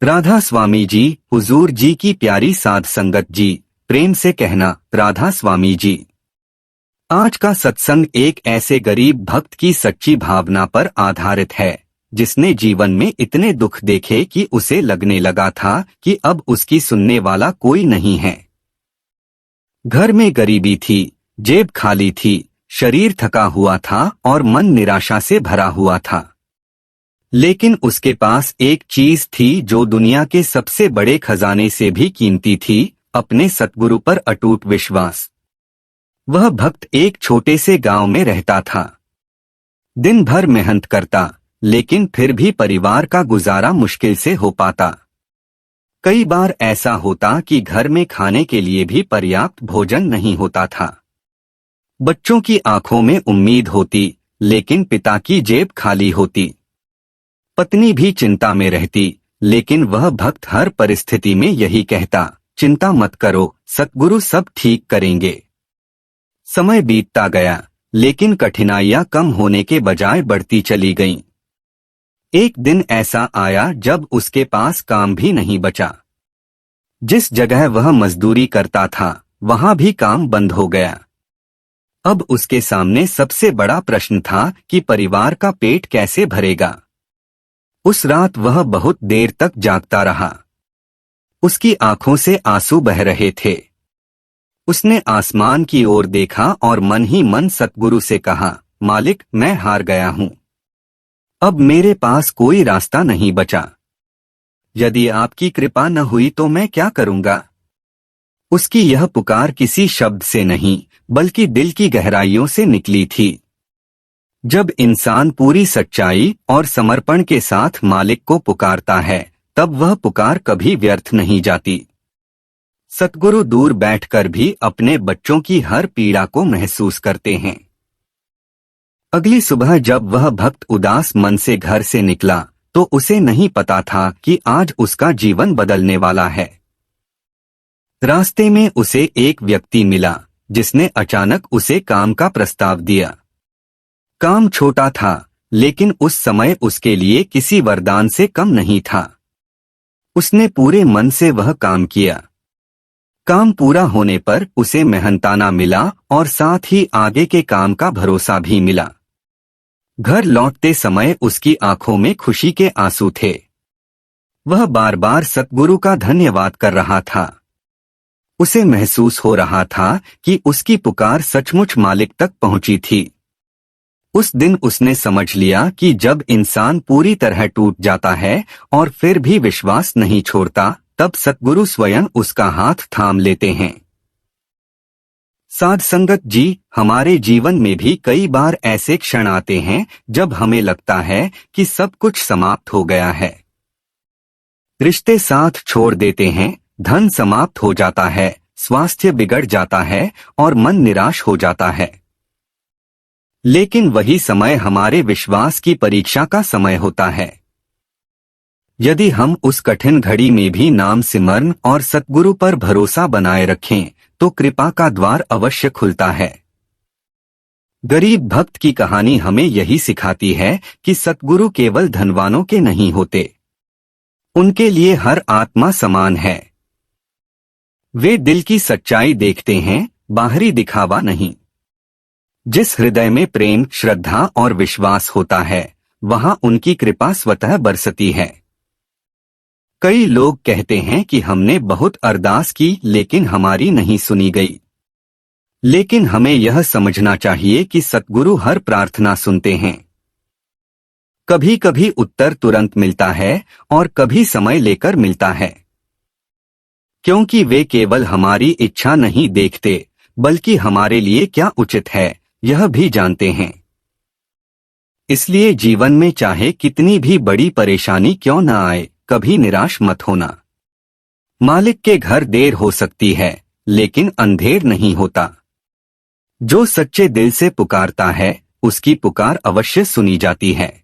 राधा स्वामी जी, हुजूर जी की प्यारी साध संगत जी, प्रेम से कहना राधा स्वामी जी। आज का सत्संग एक ऐसे गरीब भक्त की सच्ची भावना पर आधारित है, जिसने जीवन में इतने दुख देखे कि उसे लगने लगा था कि अब उसकी सुनने वाला कोई नहीं है। घर में गरीबी थी, जेब खाली थी, शरीर थका हुआ था और मन निराशा से भरा हुआ था। लेकिन उसके पास एक चीज थी जो दुनिया के सबसे बड़े खजाने से भी कीमती थी, अपने सतगुरु पर अटूट विश्वास। वह भक्त एक छोटे से गांव में रहता था। दिन भर मेहनत करता, लेकिन फिर भी परिवार का गुजारा मुश्किल से हो पाता। कई बार ऐसा होता कि घर में खाने के लिए भी पर्याप्त भोजन नहीं होता था। बच्चों की आंखों में उम्मीद होती, लेकिन पिता की जेब खाली होती। पत्नी भी चिंता में रहती, लेकिन वह भक्त हर परिस्थिति में यही कहता, चिंता मत करो, सतगुरु सब ठीक करेंगे। समय बीतता गया, लेकिन कठिनाइयां कम होने के बजाय बढ़ती चली गईं। एक दिन ऐसा आया जब उसके पास काम भी नहीं बचा। जिस जगह वह मजदूरी करता था, वहां भी काम बंद हो गया। अब उसके सामने सबसे बड़ा प्रश्न था कि परिवार का पेट कैसे भरेगा। उस रात वह बहुत देर तक जागता रहा। उसकी आंखों से आंसू बह रहे थे। उसने आसमान की ओर देखा और मन ही मन सतगुरु से कहा, मालिक, मैं हार गया हूं। अब मेरे पास कोई रास्ता नहीं बचा। यदि आपकी कृपा न हुई तो मैं क्या करूंगा। उसकी यह पुकार किसी शब्द से नहीं, बल्कि दिल की गहराइयों से निकली थी। जब इंसान पूरी सच्चाई और समर्पण के साथ मालिक को पुकारता है, तब वह पुकार कभी व्यर्थ नहीं जाती। सतगुरु दूर बैठकर भी अपने बच्चों की हर पीड़ा को महसूस करते हैं। अगली सुबह जब वह भक्त उदास मन से घर से निकला, तो उसे नहीं पता था कि आज उसका जीवन बदलने वाला है। रास्ते में उसे एक व्यक्ति मिला, जिसने अचानक उसे काम का प्रस्ताव दिया। काम छोटा था, लेकिन उस समय उसके लिए किसी वरदान से कम नहीं था। उसने पूरे मन से वह काम किया। काम पूरा होने पर उसे मेहनताना मिला और साथ ही आगे के काम का भरोसा भी मिला। घर लौटते समय उसकी आंखों में खुशी के आंसू थे। वह बार बार सतगुरु का धन्यवाद कर रहा था। उसे महसूस हो रहा था कि उसकी पुकार सचमुच मालिक तक पहुंची थी। उस दिन उसने समझ लिया कि जब इंसान पूरी तरह टूट जाता है और फिर भी विश्वास नहीं छोड़ता, तब सतगुरु स्वयं उसका हाथ थाम लेते हैं। साध संगत जी, हमारे जीवन में भी कई बार ऐसे क्षण आते हैं जब हमें लगता है कि सब कुछ समाप्त हो गया है। रिश्ते साथ छोड़ देते हैं, धन समाप्त हो जाता है, स्वास्थ्य बिगड़ जाता है और मन निराश हो जाता है। लेकिन वही समय हमारे विश्वास की परीक्षा का समय होता है। यदि हम उस कठिन घड़ी में भी नाम सिमरन और सतगुरु पर भरोसा बनाए रखें, तो कृपा का द्वार अवश्य खुलता है। गरीब भक्त की कहानी हमें यही सिखाती है कि सतगुरु केवल धनवानों के नहीं होते। उनके लिए हर आत्मा समान है। वे दिल की सच्चाई देखते हैं, बाहरी दिखावा नहीं। जिस हृदय में प्रेम, श्रद्धा और विश्वास होता है, वहां उनकी कृपा स्वतः बरसती है। कई लोग कहते हैं कि हमने बहुत अरदास की, लेकिन हमारी नहीं सुनी गई। लेकिन हमें यह समझना चाहिए कि सतगुरु हर प्रार्थना सुनते हैं। कभी कभी उत्तर तुरंत मिलता है और कभी समय लेकर मिलता है, क्योंकि वे केवल हमारी इच्छा नहीं देखते, बल्कि हमारे लिए क्या उचित है, यह भी जानते हैं। इसलिए जीवन में चाहे कितनी भी बड़ी परेशानी क्यों न आए, कभी निराश मत होना। मालिक के घर देर हो सकती है, लेकिन अंधेर नहीं होता। जो सच्चे दिल से पुकारता है, उसकी पुकार अवश्य सुनी जाती है।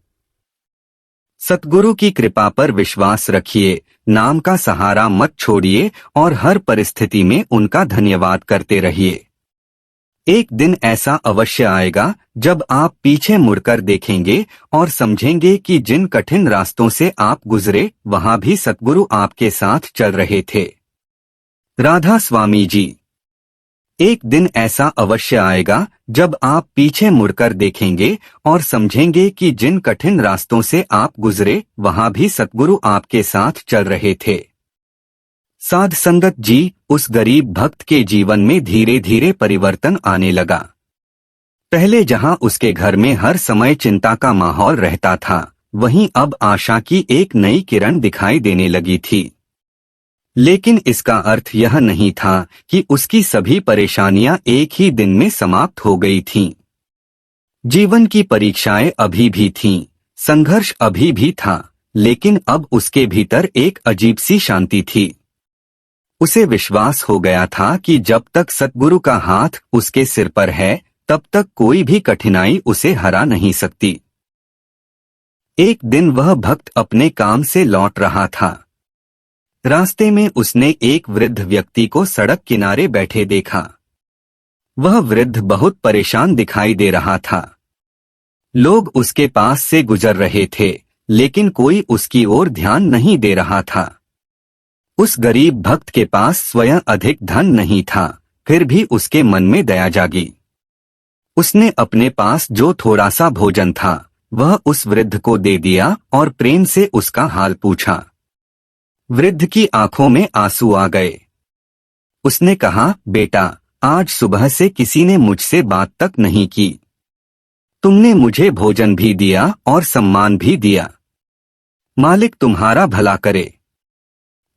सतगुरु की कृपा पर विश्वास रखिए, नाम का सहारा मत छोड़िए और हर परिस्थिति में उनका धन्यवाद करते रहिए। एक दिन ऐसा अवश्य आएगा जब आप पीछे मुड़कर देखेंगे और समझेंगे कि जिन कठिन रास्तों से आप गुजरे वहां भी सतगुरु आपके साथ चल रहे थे। राधा स्वामी जी। एक दिन ऐसा अवश्य आएगा जब आप पीछे मुड़कर देखेंगे और समझेंगे कि जिन कठिन रास्तों से आप गुजरे वहां भी सतगुरु आपके साथ चल रहे थे। साध संगत जी, उस गरीब भक्त के जीवन में धीरे धीरे परिवर्तन आने लगा। पहले जहां उसके घर में हर समय चिंता का माहौल रहता था, वहीं अब आशा की एक नई किरण दिखाई देने लगी थी। लेकिन इसका अर्थ यह नहीं था कि उसकी सभी परेशानियां एक ही दिन में समाप्त हो गई थीं। जीवन की परीक्षाएं अभी भी थीं, संघर्ष अभी भी था, लेकिन अब उसके भीतर एक अजीब सी शांति थी। उसे विश्वास हो गया था कि जब तक सतगुरु का हाथ उसके सिर पर है, तब तक कोई भी कठिनाई उसे हरा नहीं सकती। एक दिन वह भक्त अपने काम से लौट रहा था। रास्ते में उसने एक वृद्ध व्यक्ति को सड़क किनारे बैठे देखा। वह वृद्ध बहुत परेशान दिखाई दे रहा था। लोग उसके पास से गुजर रहे थे, लेकिन कोई उसकी ओर ध्यान नहीं दे रहा था। उस गरीब भक्त के पास स्वयं अधिक धन नहीं था, फिर भी उसके मन में दया जागी। उसने अपने पास जो थोड़ा सा भोजन था वह उस वृद्ध को दे दिया और प्रेम से उसका हाल पूछा। वृद्ध की आंखों में आंसू आ गए। उसने कहा, बेटा, आज सुबह से किसी ने मुझसे बात तक नहीं की। तुमने मुझे भोजन भी दिया और सम्मान भी दिया। मालिक तुम्हारा भला करे।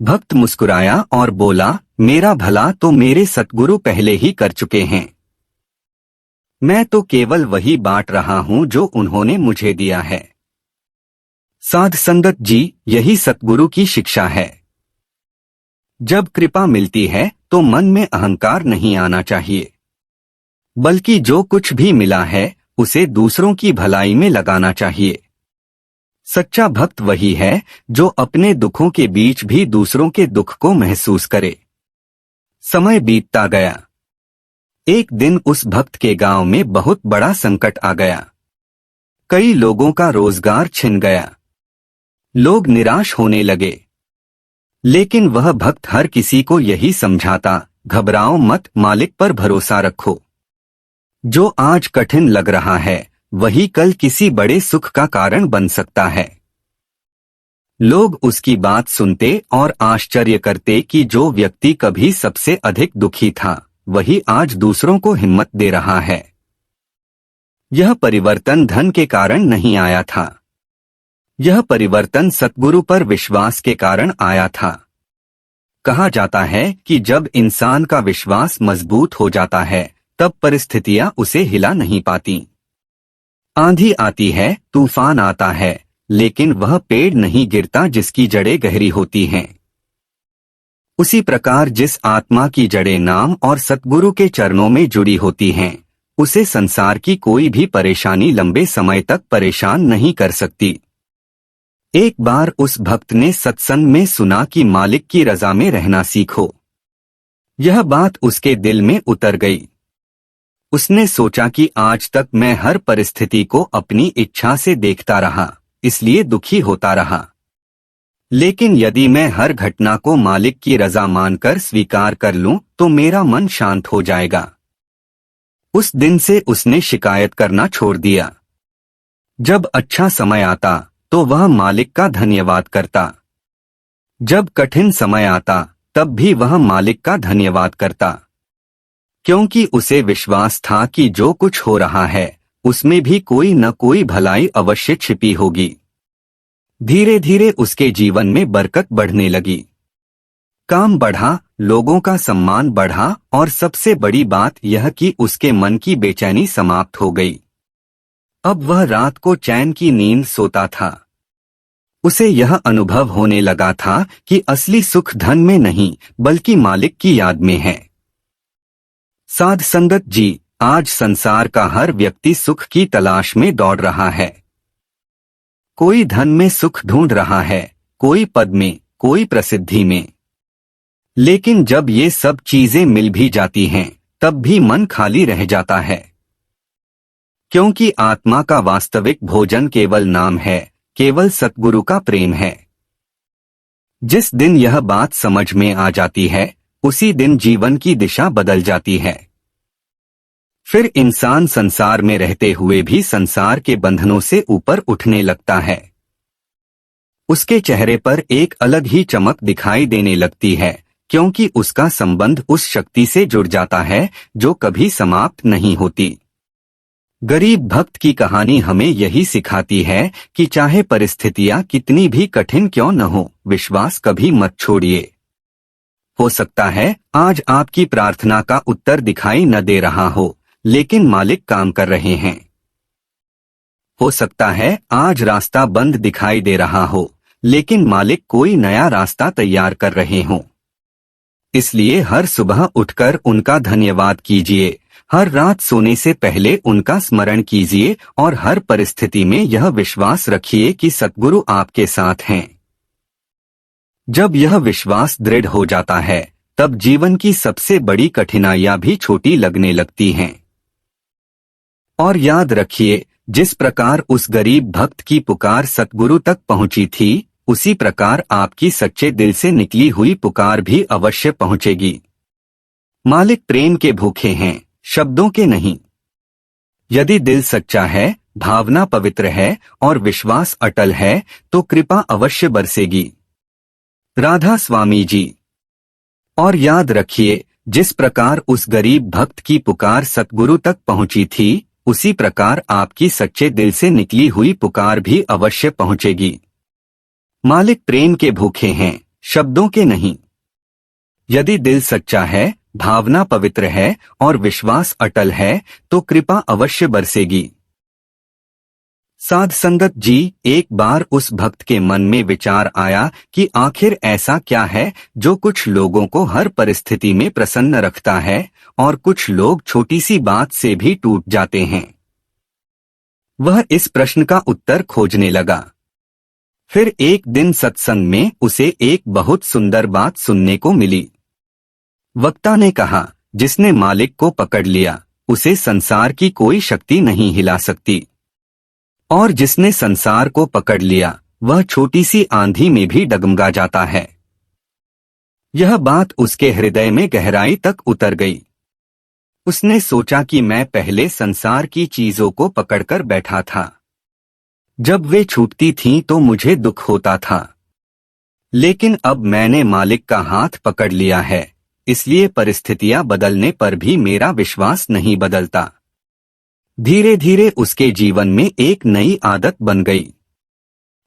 भक्त मुस्कुराया और बोला, मेरा भला तो मेरे सतगुरु पहले ही कर चुके हैं। मैं तो केवल वही बांट रहा हूं जो उन्होंने मुझे दिया है। साध संगत जी, यही सतगुरु की शिक्षा है। जब कृपा मिलती है तो मन में अहंकार नहीं आना चाहिए, बल्कि जो कुछ भी मिला है उसे दूसरों की भलाई में लगाना चाहिए। सच्चा भक्त वही है जो अपने दुखों के बीच भी दूसरों के दुख को महसूस करे। समय बीतता गया। एक दिन उस भक्त के गांव में बहुत बड़ा संकट आ गया। कई लोगों का रोजगार छिन गया। लोग निराश होने लगे। लेकिन वह भक्त हर किसी को यही समझाता, घबराओ मत, मालिक पर भरोसा रखो। जो आज कठिन लग रहा है वही कल किसी बड़े सुख का कारण बन सकता है। लोग उसकी बात सुनते और आश्चर्य करते कि जो व्यक्ति कभी सबसे अधिक दुखी था वही आज दूसरों को हिम्मत दे रहा है। यह परिवर्तन धन के कारण नहीं आया था। यह परिवर्तन सतगुरु पर विश्वास के कारण आया था। कहा जाता है कि जब इंसान का विश्वास मजबूत हो जाता है तब परिस्थितियां उसे हिला नहीं पाती। आंधी आती है, तूफान आता है, लेकिन वह पेड़ नहीं गिरता जिसकी जड़ें गहरी होती हैं। उसी प्रकार जिस आत्मा की जड़ें नाम और सतगुरु के चरणों में जुड़ी होती हैं, उसे संसार की कोई भी परेशानी लंबे समय तक परेशान नहीं कर सकती। एक बार उस भक्त ने सत्संग में सुना कि मालिक की रजा में रहना सीखो। यह बात उसके दिल में उतर गई। उसने सोचा कि आज तक मैं हर परिस्थिति को अपनी इच्छा से देखता रहा, इसलिए दुखी होता रहा। लेकिन यदि मैं हर घटना को मालिक की रजा मानकर स्वीकार कर लूं तो मेरा मन शांत हो जाएगा। उस दिन से उसने शिकायत करना छोड़ दिया। जब अच्छा समय आता तो वह मालिक का धन्यवाद करता। जब कठिन समय आता तब भी वह मालिक का धन्यवाद करता, क्योंकि उसे विश्वास था कि जो कुछ हो रहा है उसमें भी कोई न कोई भलाई अवश्य छिपी होगी। धीरे धीरे उसके जीवन में बरकत बढ़ने लगी। काम बढ़ा, लोगों का सम्मान बढ़ा और सबसे बड़ी बात यह कि उसके मन की बेचैनी समाप्त हो गई। अब वह रात को चैन की नींद सोता था। उसे यह अनुभव होने लगा था कि असली सुख धन में नहीं बल्कि मालिक की याद में है। साध संगत जी, आज संसार का हर व्यक्ति सुख की तलाश में दौड़ रहा है। कोई धन में सुख ढूंढ रहा है, कोई पद में, कोई प्रसिद्धि में। लेकिन जब ये सब चीजें मिल भी जाती हैं तब भी मन खाली रह जाता है, क्योंकि आत्मा का वास्तविक भोजन केवल नाम है, केवल सतगुरु का प्रेम है। जिस दिन यह बात समझ में आ जाती है, उसी दिन जीवन की दिशा बदल जाती है। फिर इंसान संसार में रहते हुए भी संसार के बंधनों से ऊपर उठने लगता है। उसके चेहरे पर एक अलग ही चमक दिखाई देने लगती है, क्योंकि उसका संबंध उस शक्ति से जुड़ जाता है जो कभी समाप्त नहीं होती। गरीब भक्त की कहानी हमें यही सिखाती है कि चाहे परिस्थितियां कितनी भी कठिन क्यों न हो, विश्वास कभी मत छोड़िए। हो सकता है आज आपकी प्रार्थना का उत्तर दिखाई न दे रहा हो, लेकिन मालिक काम कर रहे हैं। हो सकता है आज रास्ता बंद दिखाई दे रहा हो, लेकिन मालिक कोई नया रास्ता तैयार कर रहे हों। इसलिए हर सुबह उठकर उनका धन्यवाद कीजिए, हर रात सोने से पहले उनका स्मरण कीजिए और हर परिस्थिति में यह विश्वास रखिए कि सद्गुरु आपके साथ हैं। जब यह विश्वास दृढ़ हो जाता है, तब जीवन की सबसे बड़ी कठिनाइयां भी छोटी लगने लगती हैं। और याद रखिए, जिस प्रकार उस गरीब भक्त की पुकार सतगुरु तक पहुंची थी, उसी प्रकार आपकी सच्चे दिल से निकली हुई पुकार भी अवश्य पहुंचेगी। मालिक प्रेम के भूखे हैं, शब्दों के नहीं। यदि दिल सच्चा है, भावना पवित्र है और विश्वास अटल है, तो कृपा अवश्य बरसेगी। राधा स्वामी जी। और याद रखिए, जिस प्रकार उस गरीब भक्त की पुकार सतगुरु तक पहुंची थी, उसी प्रकार आपकी सच्चे दिल से निकली हुई पुकार भी अवश्य पहुंचेगी। मालिक प्रेम के भूखे हैं, शब्दों के नहीं। यदि दिल सच्चा है, भावना पवित्र है और विश्वास अटल है, तो कृपा अवश्य बरसेगी। साध संगत जी, एक बार उस भक्त के मन में विचार आया कि आखिर ऐसा क्या है जो कुछ लोगों को हर परिस्थिति में प्रसन्न रखता है और कुछ लोग छोटी सी बात से भी टूट जाते हैं। वह इस प्रश्न का उत्तर खोजने लगा। फिर एक दिन सत्संग में उसे एक बहुत सुंदर बात सुनने को मिली। वक्ता ने कहा, जिसने मालिक को पकड़ लिया, उसे संसार की कोई शक्ति नहीं हिला सकती, और जिसने संसार को पकड़ लिया, वह छोटी सी आंधी में भी डगमगा जाता है। यह बात उसके हृदय में गहराई तक उतर गई। उसने सोचा कि मैं पहले संसार की चीजों को पकड़कर बैठा था। जब वे छूटती थीं तो मुझे दुख होता था, लेकिन अब मैंने मालिक का हाथ पकड़ लिया है, इसलिए परिस्थितियां बदलने पर भी मेरा विश्वास नहीं बदलता। धीरे धीरे उसके जीवन में एक नई आदत बन गई।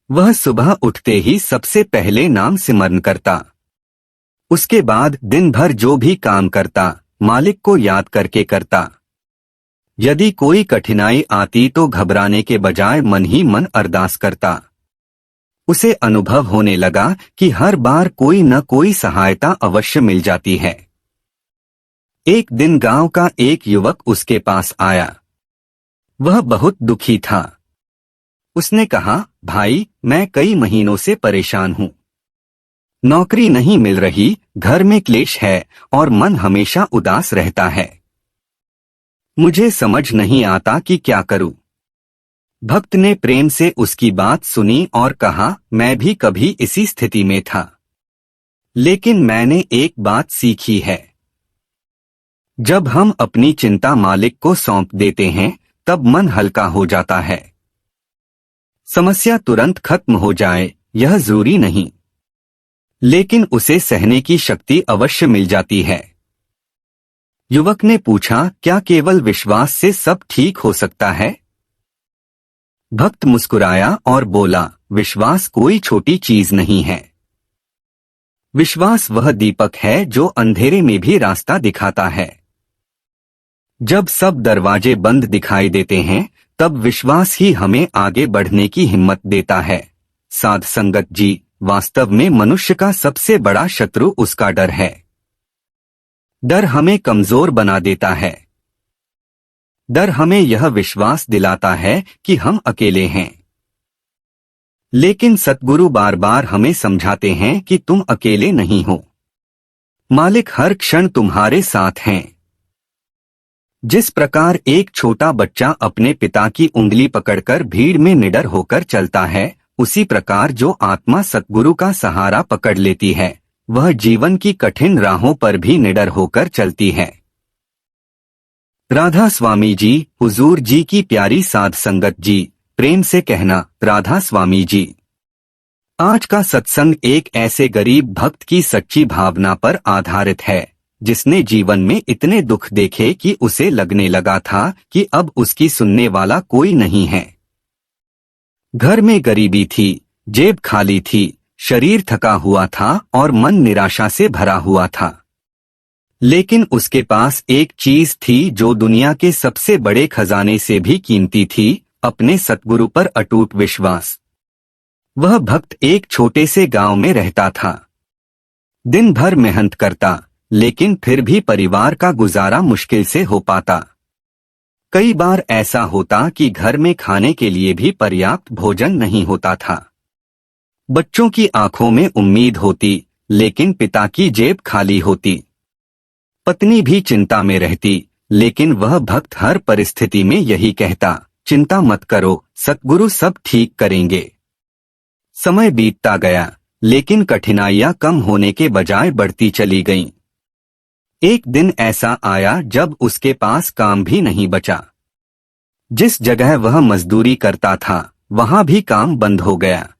वह सुबह उठते ही सबसे पहले नाम सिमरन करता। उसके बाद दिन भर जो भी काम करता, मालिक को याद करके करता। यदि कोई कठिनाई आती तो घबराने के बजाय मन ही मन अरदास करता। उसे अनुभव होने लगा कि हर बार कोई न कोई सहायता अवश्य मिल जाती है। एक दिन गांव का एक युवक उसके पास आया। वह बहुत दुखी था। उसने कहा, भाई, मैं कई महीनों से परेशान हूं। नौकरी नहीं मिल रही, घर में क्लेश है और मन हमेशा उदास रहता है। मुझे समझ नहीं आता कि क्या करूं। भक्त ने प्रेम से उसकी बात सुनी और कहा, मैं भी कभी इसी स्थिति में था, लेकिन मैंने एक बात सीखी है। जब हम अपनी चिंता मालिक को सौंप देते हैं, तब मन हल्का हो जाता है। समस्या तुरंत खत्म हो जाए यह जरूरी नहीं, लेकिन उसे सहने की शक्ति अवश्य मिल जाती है। युवक ने पूछा, क्या केवल विश्वास से सब ठीक हो सकता है? भक्त मुस्कुराया और बोला, विश्वास कोई छोटी चीज नहीं है। विश्वास वह दीपक है जो अंधेरे में भी रास्ता दिखाता है। जब सब दरवाजे बंद दिखाई देते हैं, तब विश्वास ही हमें आगे बढ़ने की हिम्मत देता है। साध संगत जी, वास्तव में मनुष्य का सबसे बड़ा शत्रु उसका डर है। डर हमें कमजोर बना देता है। डर हमें यह विश्वास दिलाता है कि हम अकेले हैं। लेकिन सतगुरु बार बार हमें समझाते हैं कि तुम अकेले नहीं हो। मालिक हर क्षण तुम्हारे साथ हैं। जिस प्रकार एक छोटा बच्चा अपने पिता की उंगली पकड़कर भीड़ में निडर होकर चलता है, उसी प्रकार जो आत्मा सतगुरु का सहारा पकड़ लेती है, वह जीवन की कठिन राहों पर भी निडर होकर चलती है। राधा स्वामी जी, हुजूर जी की प्यारी साध संगत जी, प्रेम से कहना, राधा स्वामी जी। आज का सत्संग एक ऐसे गरीब भक्त की सच्ची भावना पर आधारित है, जिसने जीवन में इतने दुख देखे कि उसे लगने लगा था कि अब उसकी सुनने वाला कोई नहीं है। घर में गरीबी थी, जेब खाली थी, शरीर थका हुआ था और मन निराशा से भरा हुआ था। लेकिन उसके पास एक चीज थी जो दुनिया के सबसे बड़े खजाने से भी कीमती थी, अपने सतगुरु पर अटूट विश्वास। वह भक्त एक छोटे से गांव में रहता था। दिन भर मेहनत करता, लेकिन फिर भी परिवार का गुजारा मुश्किल से हो पाता। कई बार ऐसा होता कि घर में खाने के लिए भी पर्याप्त भोजन नहीं होता था। बच्चों की आंखों में उम्मीद होती, लेकिन पिता की जेब खाली होती। पत्नी भी चिंता में रहती, लेकिन वह भक्त हर परिस्थिति में यही कहता, चिंता मत करो, सतगुरु सब ठीक करेंगे। समय बीतता गया, लेकिन कठिनाइयां कम होने के बजाय बढ़ती चली गईं। एक दिन ऐसा आया जब उसके पास काम भी नहीं बचा। जिस जगह वह मजदूरी करता था, वहां भी काम बंद हो गया।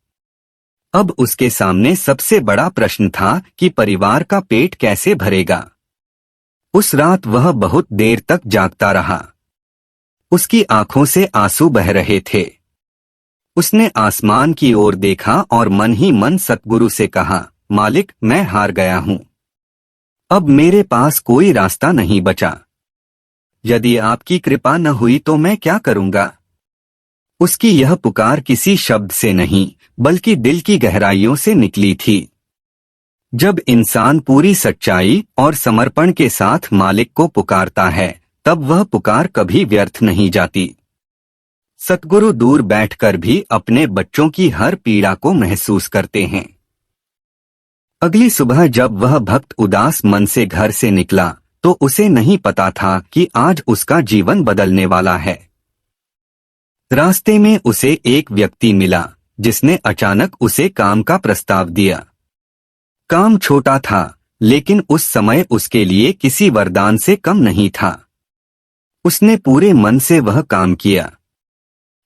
अब उसके सामने सबसे बड़ा प्रश्न था कि परिवार का पेट कैसे भरेगा। उस रात वह बहुत देर तक जागता रहा। उसकी आंखों से आंसू बह रहे थे। उसने आसमान की ओर देखा और मन ही मन सतगुरु से कहा, मालिक, मैं हार गया हूं। अब मेरे पास कोई रास्ता नहीं बचा। यदि आपकी कृपा न हुई तो मैं क्या करूंगा। उसकी यह पुकार किसी शब्द से नहीं, बल्कि दिल की गहराइयों से निकली थी। जब इंसान पूरी सच्चाई और समर्पण के साथ मालिक को पुकारता है, तब वह पुकार कभी व्यर्थ नहीं जाती। सतगुरु दूर बैठकर भी अपने बच्चों की हर पीड़ा को महसूस करते हैं। अगली सुबह जब वह भक्त उदास मन से घर से निकला, तो उसे नहीं पता था कि आज उसका जीवन बदलने वाला है। रास्ते में उसे एक व्यक्ति मिला, जिसने अचानक उसे काम का प्रस्ताव दिया। काम छोटा था, लेकिन उस समय उसके लिए किसी वरदान से कम नहीं था। उसने पूरे मन से वह काम किया।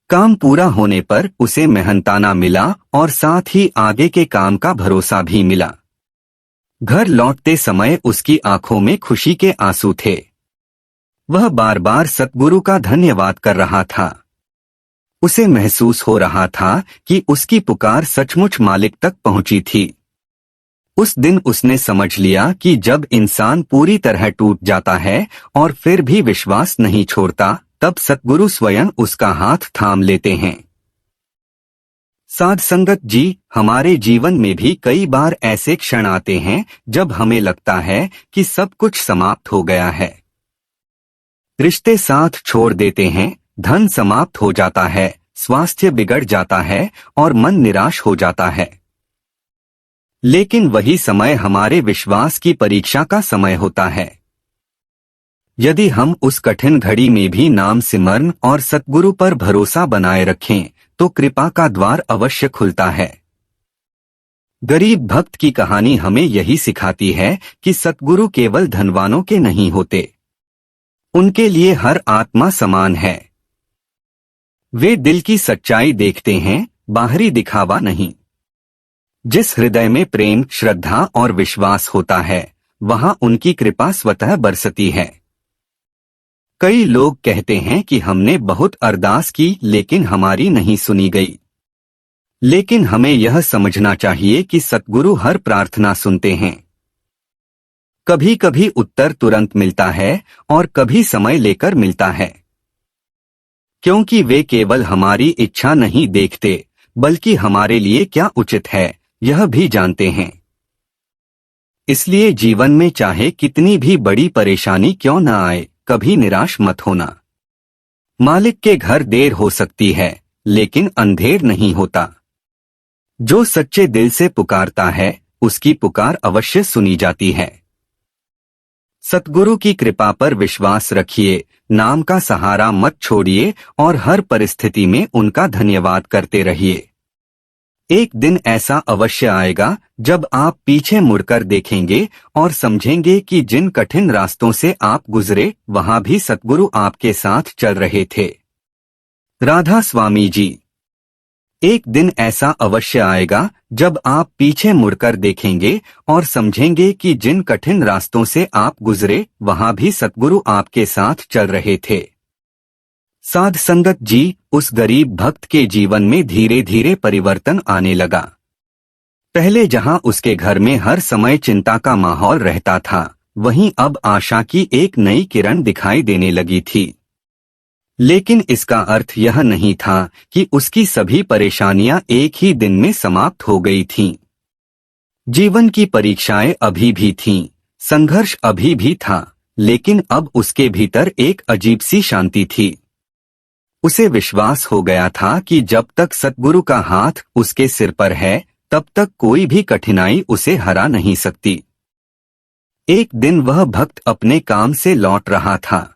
काम पूरा होने पर उसे मेहनताना मिला और साथ ही आगे के काम का भरोसा भी मिला। घर लौटते समय उसकी आंखों में खुशी के आंसू थे। वह बार बार सतगुरु का धन्यवाद कर रहा था। उसे महसूस हो रहा था कि उसकी पुकार सचमुच मालिक तक पहुंची थी। उस दिन उसने समझ लिया कि जब इंसान पूरी तरह टूट जाता है और फिर भी विश्वास नहीं छोड़ता, तब सतगुरु स्वयं उसका हाथ थाम लेते हैं। साध संगत जी, हमारे जीवन में भी कई बार ऐसे क्षण आते हैं जब हमें लगता है कि सब कुछ समाप्त हो गया है। रिश्ते साथ छोड़ देते हैं, धन समाप्त हो जाता है, स्वास्थ्य बिगड़ जाता है और मन निराश हो जाता है। लेकिन वही समय हमारे विश्वास की परीक्षा का समय होता है। यदि हम उस कठिन घड़ी में भी नाम सिमरन और सतगुरु पर भरोसा बनाए रखें, तो कृपा का द्वार अवश्य खुलता है। गरीब भक्त की कहानी हमें यही सिखाती है कि सतगुरु केवल धनवानों के नहीं होते। उनके लिए हर आत्मा समान है। वे दिल की सच्चाई देखते हैं, बाहरी दिखावा नहीं। जिस हृदय में प्रेम, श्रद्धा और विश्वास होता है, वहां उनकी कृपा स्वतः बरसती है। कई लोग कहते हैं कि हमने बहुत अरदास की, लेकिन हमारी नहीं सुनी गई। लेकिन हमें यह समझना चाहिए कि सतगुरु हर प्रार्थना सुनते हैं। कभी कभी उत्तर तुरंत मिलता है और कभी समय लेकर मिलता है, क्योंकि वे केवल हमारी इच्छा नहीं देखते, बल्कि हमारे लिए क्या उचित है, यह भी जानते हैं। इसलिए जीवन में चाहे कितनी भी बड़ी परेशानी क्यों न आए, कभी निराश मत होना। मालिक के घर देर हो सकती है, लेकिन अंधेर नहीं होता। जो सच्चे दिल से पुकारता है, उसकी पुकार अवश्य सुनी जाती है। सतगुरु की कृपा पर विश्वास रखिए, नाम का सहारा मत छोड़िए और हर परिस्थिति में उनका धन्यवाद करते रहिए। एक दिन ऐसा अवश्य आएगा जब आप पीछे मुड़कर देखेंगे और समझेंगे कि जिन कठिन रास्तों से आप गुजरे वहां भी सतगुरु आपके साथ चल रहे थे। राधा स्वामी जी। एक दिन ऐसा अवश्य आएगा जब आप पीछे मुड़कर देखेंगे और समझेंगे कि जिन कठिन रास्तों से आप गुजरे वहां भी सतगुरु आपके साथ चल रहे थे। साध संगत जी, उस गरीब भक्त के जीवन में धीरे धीरे परिवर्तन आने लगा। पहले जहां उसके घर में हर समय चिंता का माहौल रहता था, वहीं अब आशा की एक नई किरण दिखाई देने लगी थी। लेकिन इसका अर्थ यह नहीं था कि उसकी सभी परेशानियां एक ही दिन में समाप्त हो गई थीं। जीवन की परीक्षाएं अभी भी थीं, संघर्ष अभी भी था, लेकिन अब उसके भीतर एक अजीब सी शांति थी। उसे विश्वास हो गया था कि जब तक सतगुरु का हाथ उसके सिर पर है, तब तक कोई भी कठिनाई उसे हरा नहीं सकती। एक दिन वह भक्त अपने काम से लौट रहा था।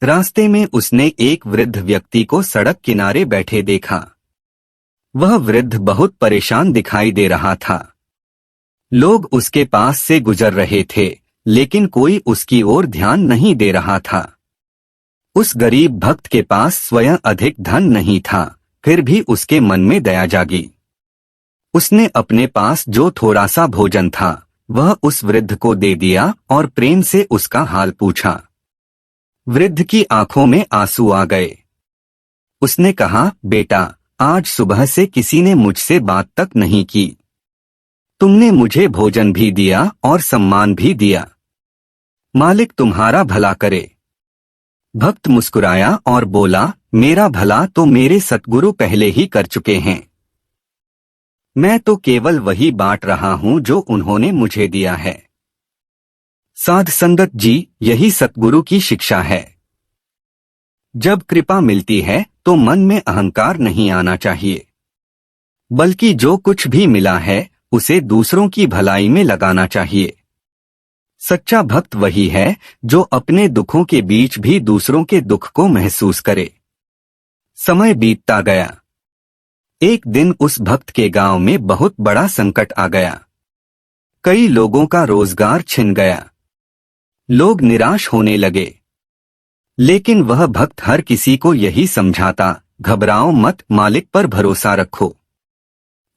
रास्ते में उसने एक वृद्ध व्यक्ति को सड़क किनारे बैठे देखा। वह वृद्ध बहुत परेशान दिखाई दे रहा था। लोग उसके पास से गुजर रहे थे, लेकिन कोई उसकी ओर ध्यान नहीं दे रहा था। उस गरीब भक्त के पास स्वयं अधिक धन नहीं था, फिर भी उसके मन में दया जागी। उसने अपने पास जो थोड़ा सा भोजन था वह उस वृद्ध को दे दिया और प्रेम से उसका हाल पूछा। वृद्ध की आंखों में आंसू आ गए। उसने कहा, बेटा, आज सुबह से किसी ने मुझसे बात तक नहीं की। तुमने मुझे भोजन भी दिया और सम्मान भी दिया। मालिक तुम्हारा भला करे। भक्त मुस्कुराया और बोला, मेरा भला तो मेरे सतगुरु पहले ही कर चुके हैं। मैं तो केवल वही बांट रहा हूं जो उन्होंने मुझे दिया है। साध संगत जी, यही सतगुरु की शिक्षा है। जब कृपा मिलती है तो मन में अहंकार नहीं आना चाहिए, बल्कि जो कुछ भी मिला है उसे दूसरों की भलाई में लगाना चाहिए। सच्चा भक्त वही है जो अपने दुखों के बीच भी दूसरों के दुख को महसूस करे। समय बीतता गया। एक दिन उस भक्त के गांव में बहुत बड़ा संकट आ गया। कई लोगों का रोजगार छिन गया। लोग निराश होने लगे। लेकिन वह भक्त हर किसी को यही समझाता, घबराओ मत, मालिक पर भरोसा रखो।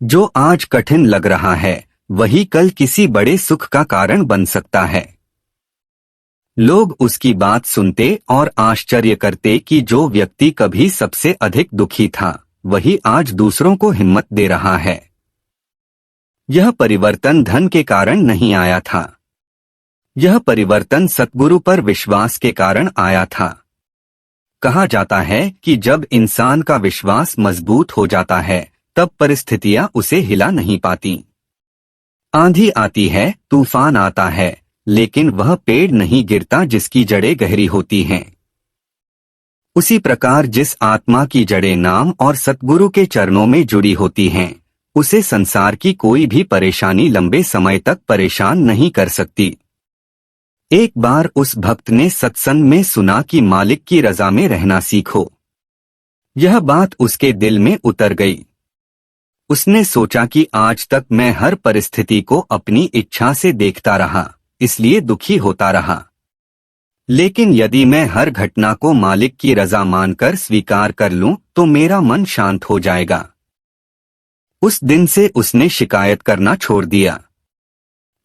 जो आज कठिन लग रहा है वही कल किसी बड़े सुख का कारण बन सकता है। लोग उसकी बात सुनते और आश्चर्य करते कि जो व्यक्ति कभी सबसे अधिक दुखी था वही आज दूसरों को हिम्मत दे रहा है। यह परिवर्तन धन के कारण नहीं आया था। यह परिवर्तन सतगुरु पर विश्वास के कारण आया था। कहा जाता है कि जब इंसान का विश्वास मजबूत हो जाता है तब परिस्थितियां उसे हिला नहीं पाती। आंधी आती है, तूफान आता है, लेकिन वह पेड़ नहीं गिरता जिसकी जड़ें गहरी होती हैं। उसी प्रकार जिस आत्मा की जड़ें नाम और सतगुरु के चरणों में जुड़ी होती हैं, उसे संसार की कोई भी परेशानी लंबे समय तक परेशान नहीं कर सकती। एक बार उस भक्त ने सत्संग में सुना कि मालिक की रजा में रहना सीखो। यह बात उसके दिल में उतर गई। उसने सोचा कि आज तक मैं हर परिस्थिति को अपनी इच्छा से देखता रहा, इसलिए दुखी होता रहा। लेकिन यदि मैं हर घटना को मालिक की रजा मानकर स्वीकार कर लूं तो मेरा मन शांत हो जाएगा। उस दिन से उसने शिकायत करना छोड़ दिया।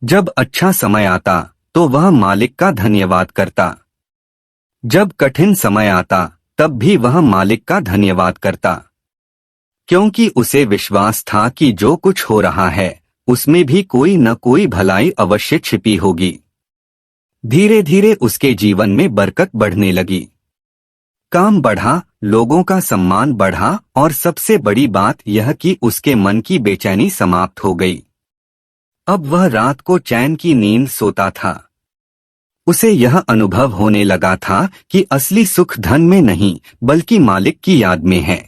जब अच्छा समय आता तो वह मालिक का धन्यवाद करता। जब कठिन समय आता तब भी वह मालिक का धन्यवाद करता, क्योंकि उसे विश्वास था कि जो कुछ हो रहा है उसमें भी कोई न कोई भलाई अवश्य छिपी होगी। धीरे धीरे उसके जीवन में बरकत बढ़ने लगी। काम बढ़ा, लोगों का सम्मान बढ़ा और सबसे बड़ी बात यह कि उसके मन की बेचैनी समाप्त हो गई। अब वह रात को चैन की नींद सोता था। उसे यह अनुभव होने लगा था कि असली सुख धन में नहीं बल्कि मालिक की याद में है।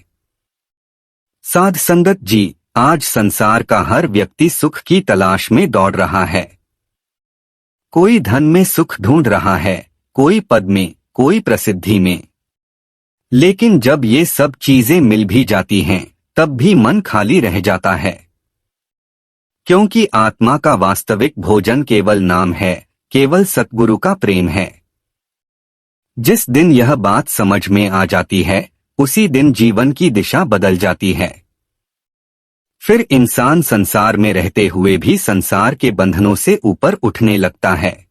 साध संगत जी, आज संसार का हर व्यक्ति सुख की तलाश में दौड़ रहा है। कोई धन में सुख ढूंढ रहा है, कोई पद में, कोई प्रसिद्धि में। लेकिन जब ये सब चीजें मिल भी जाती हैं, तब भी मन खाली रह जाता है, क्योंकि आत्मा का वास्तविक भोजन केवल नाम है, केवल सतगुरु का प्रेम है। जिस दिन यह बात समझ में आ जाती है, उसी दिन जीवन की दिशा बदल जाती है। फिर इंसान संसार में रहते हुए भी संसार के बंधनों से ऊपर उठने लगता है।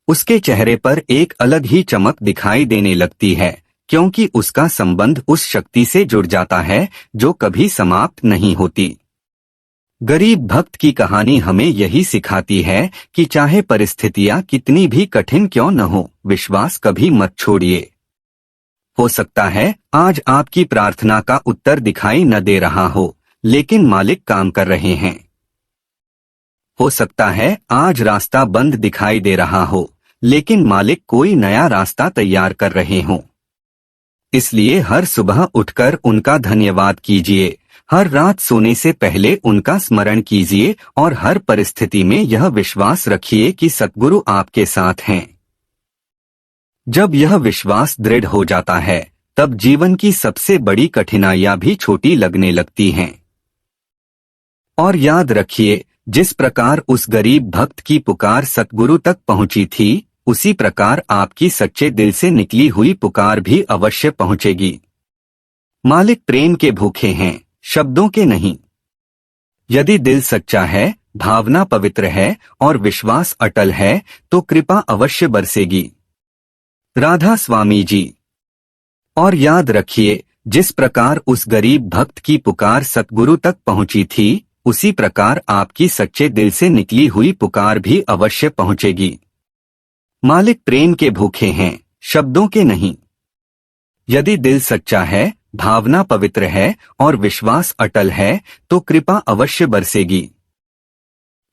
उसके चेहरे पर एक अलग ही चमक दिखाई देने लगती है, क्योंकि उसका संबंध उस शक्ति से जुड़ जाता है जो कभी समाप्त नहीं होती। गरीब भक्त की कहानी हमें यही सिखाती है कि चाहे परिस्थितियां कितनी भी कठिन क्यों न हो, विश्वास कभी मत छोड़िए। हो सकता है आज आपकी प्रार्थना का उत्तर दिखाई न दे रहा हो, लेकिन मालिक काम कर रहे हैं। हो सकता है आज रास्ता बंद दिखाई दे रहा हो, लेकिन मालिक कोई नया रास्ता तैयार कर रहे हों। इसलिए हर सुबह उठकर उनका धन्यवाद कीजिए, हर रात सोने से पहले उनका स्मरण कीजिए और हर परिस्थिति में यह विश्वास रखिए कि सद्गुरु आपके साथ हैं। जब यह विश्वास दृढ़ हो जाता है, तब जीवन की सबसे बड़ी कठिनाइयां भी छोटी लगने लगती हैं। और याद रखिए, जिस प्रकार उस गरीब भक्त की पुकार सद्गुरु तक पहुंची थी, उसी प्रकार आपकी सच्चे दिल से निकली हुई पुकार भी अवश्य पहुंचेगी। मालिक प्रेम के भूखे हैं, शब्दों के नहीं। यदि दिल सच्चा है, भावना पवित्र है और विश्वास अटल है, तो कृपा अवश्य बरसेगी। राधा स्वामी जी। और याद रखिए, जिस प्रकार उस गरीब भक्त की पुकार सतगुरु तक पहुंची थी, उसी प्रकार आपकी सच्चे दिल से निकली हुई पुकार भी अवश्य पहुंचेगी। मालिक प्रेम के भूखे हैं, शब्दों के नहीं। यदि दिल सच्चा है, भावना पवित्र है और विश्वास अटल है, तो कृपा अवश्य बरसेगी।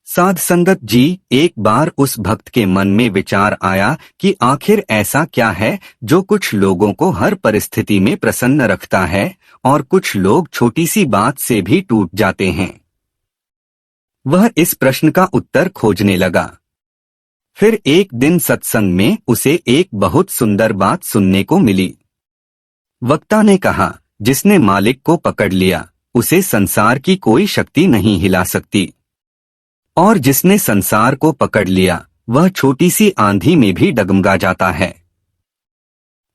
साध संगत जी, एक बार उस भक्त के मन में विचार आया कि आखिर ऐसा क्या है जो कुछ लोगों को हर परिस्थिति में प्रसन्न रखता है और कुछ लोग छोटी सी बात से भी टूट जाते हैं। वह इस प्रश्न का उत्तर खोजने लगा। फिर एक दिन सत्संग में उसे एक बहुत सुंदर बात सुनने को मिली। वक्ता ने कहा, जिसने मालिक को पकड़ लिया, उसे संसार की कोई शक्ति नहीं हिला सकती, और जिसने संसार को पकड़ लिया, वह छोटी सी आंधी में भी डगमगा जाता है।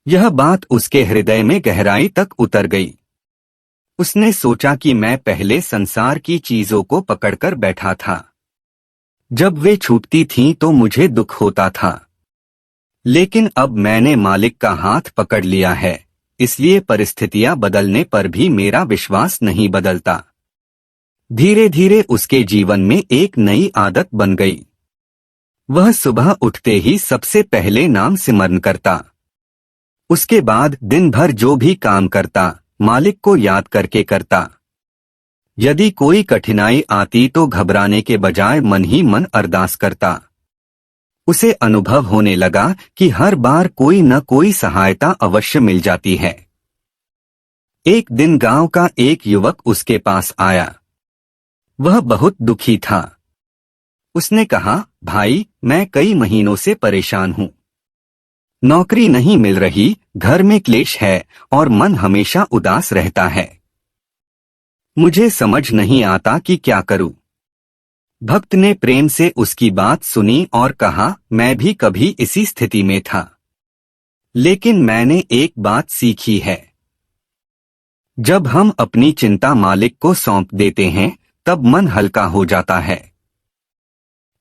यह बात उसके हृदय में गहराई तक उतर गई। उसने सोचा कि मैं पहले संसार की चीजों को पकड़कर बैठा था। जब वे छूटती थीं तो मुझे दुख होता था, लेकिन अब मैंने मालिक का हाथ पकड़ लिया है, इसलिए परिस्थितियां बदलने पर भी मेरा विश्वास नहीं बदलता। धीरे धीरे उसके जीवन में एक नई आदत बन गई। वह सुबह उठते ही सबसे पहले नाम सिमरन करता। उसके बाद दिन भर जो भी काम करता, मालिक को याद करके करता। यदि कोई कठिनाई आती तो घबराने के बजाय मन ही मन अरदास करता। उसे अनुभव होने लगा कि हर बार कोई न कोई सहायता अवश्य मिल जाती है। एक दिन गांव का एक युवक उसके पास आया। वह बहुत दुखी था। उसने कहा, भाई, मैं कई महीनों से परेशान हूं। नौकरी नहीं मिल रही, घर में क्लेश है और मन हमेशा उदास रहता है। मुझे समझ नहीं आता कि क्या करूं। भक्त ने प्रेम से उसकी बात सुनी और कहा, मैं भी कभी इसी स्थिति में था, लेकिन मैंने एक बात सीखी है। जब हम अपनी चिंता मालिक को सौंप देते हैं, तब मन हल्का हो जाता है।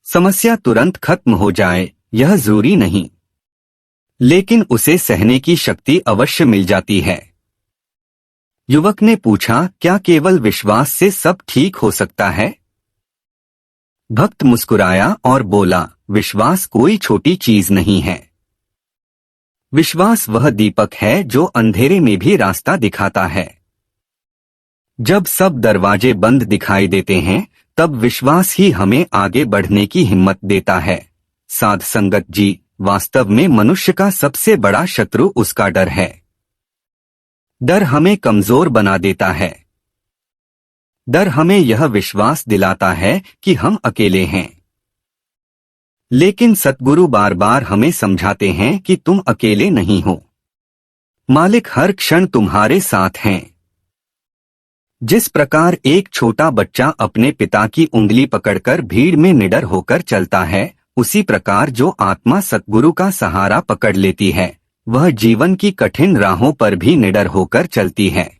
समस्या तुरंत खत्म हो जाए, यह जरूरी नहीं, लेकिन उसे सहने की शक्ति अवश्य मिल जाती है। युवक ने पूछा, क्या केवल विश्वास से सब ठीक हो सकता है? भक्त मुस्कुराया और बोला, विश्वास कोई छोटी चीज नहीं है। विश्वास वह दीपक है जो अंधेरे में भी रास्ता दिखाता है। जब सब दरवाजे बंद दिखाई देते हैं, तब विश्वास ही हमें आगे बढ़ने की हिम्मत देता है। साध संगत जी, वास्तव में मनुष्य का सबसे बड़ा शत्रु उसका डर है। डर हमें कमजोर बना देता है। डर हमें यह विश्वास दिलाता है कि हम अकेले हैं। लेकिन सतगुरु बार बार हमें समझाते हैं कि तुम अकेले नहीं हो। मालिक हर क्षण तुम्हारे साथ हैं। जिस प्रकार एक छोटा बच्चा अपने पिता की उंगली पकड़कर भीड़ में निडर होकर चलता है, उसी प्रकार जो आत्मा सतगुरु का सहारा पकड़ लेती है, वह जीवन की कठिन राहों पर भी निडर होकर चलती है।